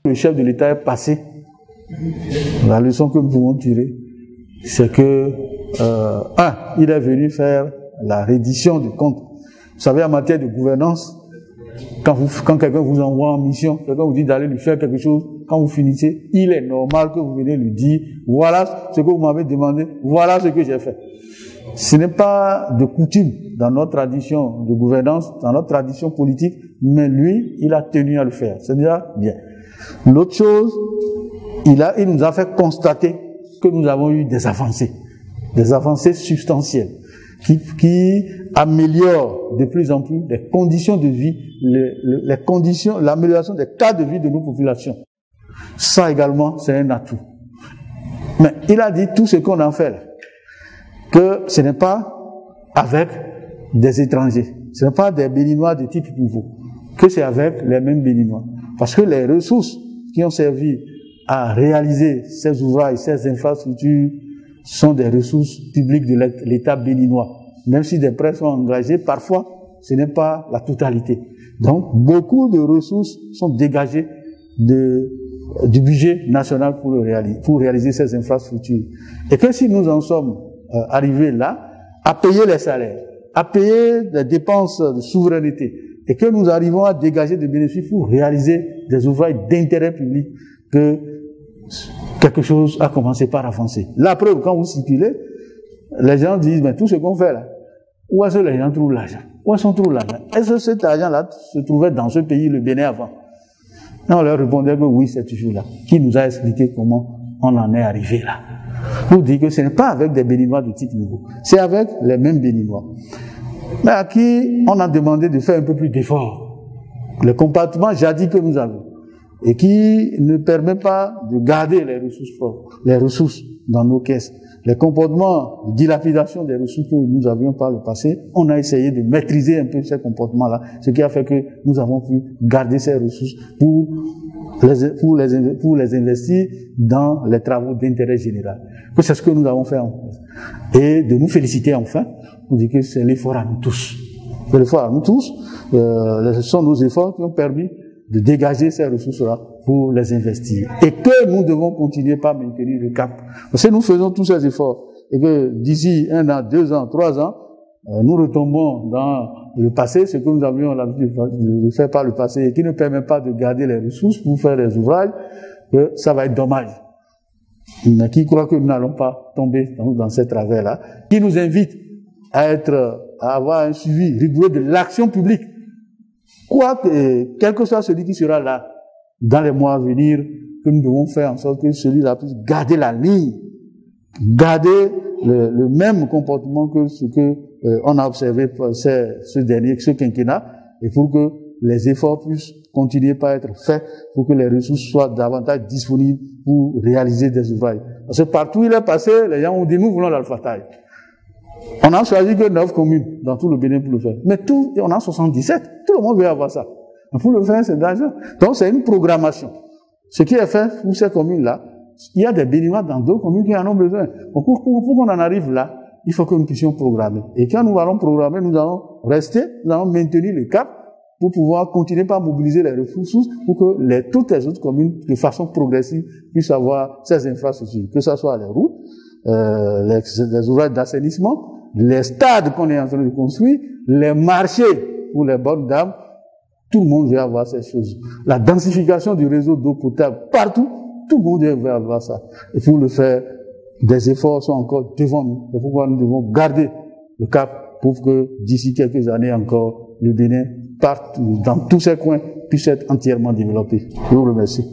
Le chef de l'État est passé. La leçon que nous pouvons tirer, c'est que, il est venu faire la reddition du compte. Vous savez, en matière de gouvernance, quand quelqu'un vous envoie en mission, quelqu'un vous dit d'aller lui faire quelque chose, quand vous finissez, il est normal que vous venez lui dire, voilà ce que vous m'avez demandé, voilà ce que j'ai fait. Ce n'est pas de coutume dans notre tradition de gouvernance, dans notre tradition politique, mais lui, il a tenu à le faire. C'est déjà bien. L'autre chose, il nous a fait constater que nous avons eu des avancées substantielles, qui améliorent de plus en plus les conditions de vie, l'amélioration des cas de vie de nos populations. Ça également, c'est un atout. Mais il a dit tout ce qu'on a fait là, que ce n'est pas avec des étrangers, ce n'est pas des Béninois de type nouveau, que c'est avec les mêmes Béninois. Parce que les ressources qui ont servi à réaliser ces ouvrages, ces infrastructures, sont des ressources publiques de l'État béninois. Même si des prêts sont engagés, parfois, ce n'est pas la totalité. Donc, beaucoup de ressources sont dégagées du budget national pour réaliser ces infrastructures. Et que si nous en sommes arrivés là, à payer les salaires, à payer les dépenses de souveraineté, et que nous arrivons à dégager des bénéfices pour réaliser des ouvrages d'intérêt public, que quelque chose a commencé par avancer. La preuve, quand vous circulez, les gens disent, mais tout ce qu'on fait là, où est-ce que les gens trouvent l'argent? Où est-ce qu'on trouve l'argent? Est-ce que cet argent-là se trouvait dans ce pays, le Bénin, avant? Et on leur répondait que oui, c'est toujours là. Qui nous a expliqué comment on en est arrivé là? Pour dire que ce n'est pas avec des Béninois de type nouveau, c'est avec les mêmes Béninois. Mais à qui on a demandé de faire un peu plus d'efforts. Le comportement jadis que nous avons, et qui ne permet pas de garder les ressources propres, les ressources dans nos caisses. Les comportements de dilapidation des ressources que nous avions par le passé, on a essayé de maîtriser un peu ces comportements-là, ce qui a fait que nous avons pu garder ces ressources pour les investir dans les travaux d'intérêt général. Que c'est ce que nous avons fait en fait. Et de nous féliciter enfin, on dit que c'est l'effort à nous tous. C'est l'effort à nous tous. Ce sont nos efforts qui ont permis de dégager ces ressources-là pour les investir. Et que nous devons continuer par maintenir le cap. Parce que nous faisons tous ces efforts. Et que d'ici 1 an, 2 ans, 3 ans, nous retombons dans le passé, ce que nous avions l'habitude de faire par le passé, et qui ne permet pas de garder les ressources pour faire les ouvrages, que ça va être dommage. Mais qui croit que nous n'allons pas tomber dans ces travers-là, qui nous invite à avoir un suivi rigoureux de l'action publique. Quel que soit celui qui sera là dans les mois à venir, que nous devons faire en sorte que celui-là puisse garder la ligne, garder le même comportement que ce que on a observé pour ce quinquennat, et pour que les efforts puissent continuer par être faits, pour que les ressources soient davantage disponibles pour réaliser des ouvrages. Parce que partout où il est passé, les gens ont dit, nous voulons l'alphabétage. On a choisi que 9 communes dans tout le Bénin pour le faire. Mais on a 77. Tout le monde veut avoir ça. Mais pour le faire, c'est d'argent. Donc, c'est une programmation. Ce qui est fait pour ces communes-là, il y a des Béninois dans d'autres communes qui en ont besoin. Donc, pour qu'on en arrive là, il faut que nous puissions programmer. Et quand nous allons programmer, nous allons rester, nous allons maintenir le cap pour pouvoir continuer par mobiliser les ressources pour que toutes les autres communes, de façon progressive, puissent avoir ces infrastructures. Que ce soit les routes, les ouvrages d'assainissement, les stades qu'on est en train de construire, les marchés pour les bornes d'âme, tout le monde veut avoir ces choses. La densification du réseau d'eau potable partout, tout le monde veut avoir ça. Et pour le faire, des efforts sont encore devant nous. C'est pourquoi nous devons garder le cap pour que d'ici quelques années encore, le Bénin, dans tous ses coins, puisse être entièrement développé. Je vous remercie.